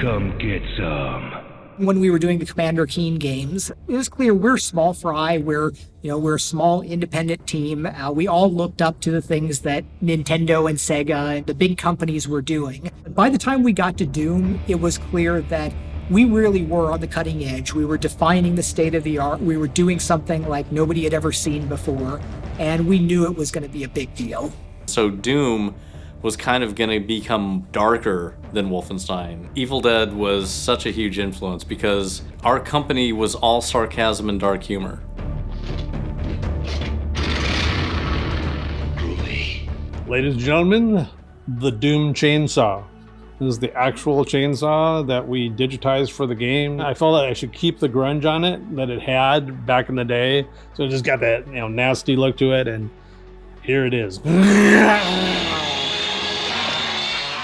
Come get some. When we were doing the Commander Keen games, it was clear we're small fry. We're a small independent team. We all looked up to the things that Nintendo and Sega and the big companies were doing. But by the time we got to Doom, it was clear that we really were on the cutting edge. We were defining the state of the art. We were doing something like nobody had ever seen before, and we knew it was going to be a big deal. So Doom was kind of going to become darker than Wolfenstein. Evil Dead was such a huge influence because our company was all sarcasm and dark humor. Ladies and gentlemen, the Doom chainsaw. This is the actual chainsaw that we digitized for the game. I felt that I should keep the grunge on it that it had back in the day. So it just got that, nasty look to it, and here it is.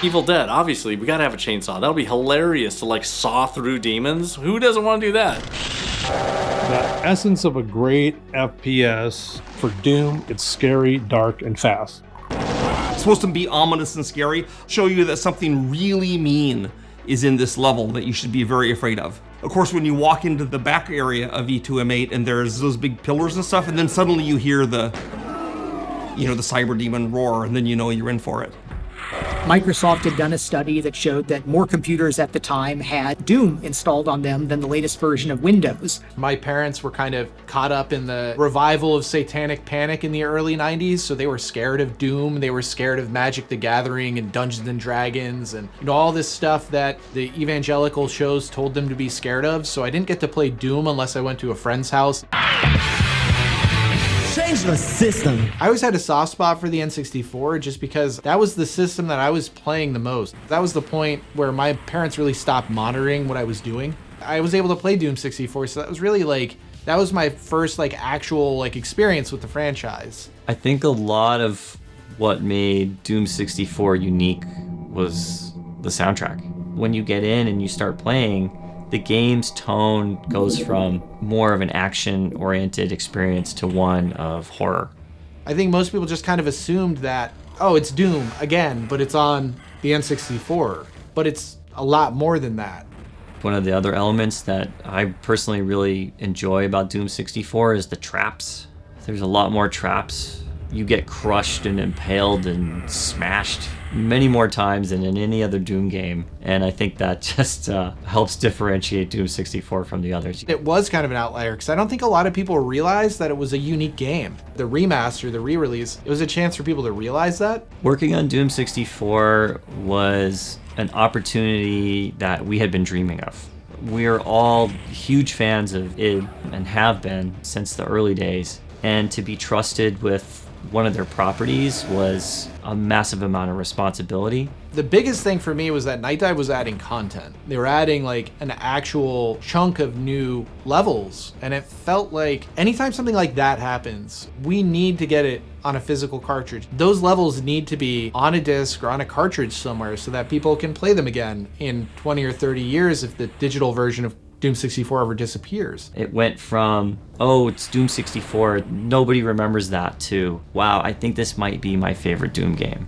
Evil Dead, obviously, we gotta have a chainsaw. That would be hilarious to saw through demons. Who doesn't want to do that? The essence of a great FPS for Doom, it's scary, dark, and fast. It's supposed to be ominous and scary, show you that something really mean is in this level that you should be very afraid of. Of course, when you walk into the back area of E2M8 and there's those big pillars and stuff, and then suddenly you hear the cyber demon roar, and then you know you're in for it. Microsoft had done a study that showed that more computers at the time had Doom installed on them than the latest version of Windows. My parents were kind of caught up in the revival of Satanic Panic in the early 90s, so they were scared of Doom, they were scared of Magic the Gathering and Dungeons and Dragons and all this stuff that the evangelical shows told them to be scared of, so I didn't get to play Doom unless I went to a friend's house. Change the system. I always had a soft spot for the N64 just because that was the system that I was playing the most. That was the point where my parents really stopped monitoring what I was doing. I was able to play Doom64, so that was really that was my first actual experience with the franchise. I think a lot of what made Doom64 unique was the soundtrack. When you get in and you start playing, the game's tone goes from more of an action-oriented experience to one of horror. I think most people just kind of assumed that, oh, it's Doom again, but it's on the N64. But it's a lot more than that. One of the other elements that I personally really enjoy about Doom 64 is the traps. There's a lot more traps. You get crushed and impaled and smashed many more times than in any other Doom game. And I think that just helps differentiate Doom 64 from the others. It was kind of an outlier because I don't think a lot of people realized that it was a unique game. The remaster, the re-release, it was a chance for people to realize that. Working on Doom 64 was an opportunity that we had been dreaming of. We're all huge fans of id and have been since the early days. And to be trusted with one of their properties was a massive amount of responsibility. The biggest thing for me was that Nightdive was adding content. They were adding an actual chunk of new levels, and it felt like anytime something like that happens, we need to get it on a physical cartridge. Those levels need to be on a disc or on a cartridge somewhere so that people can play them again in 20 or 30 years if the digital version of Doom 64 ever disappears. It went from, oh, it's Doom 64, nobody remembers that, to, wow, I think this might be my favorite Doom game.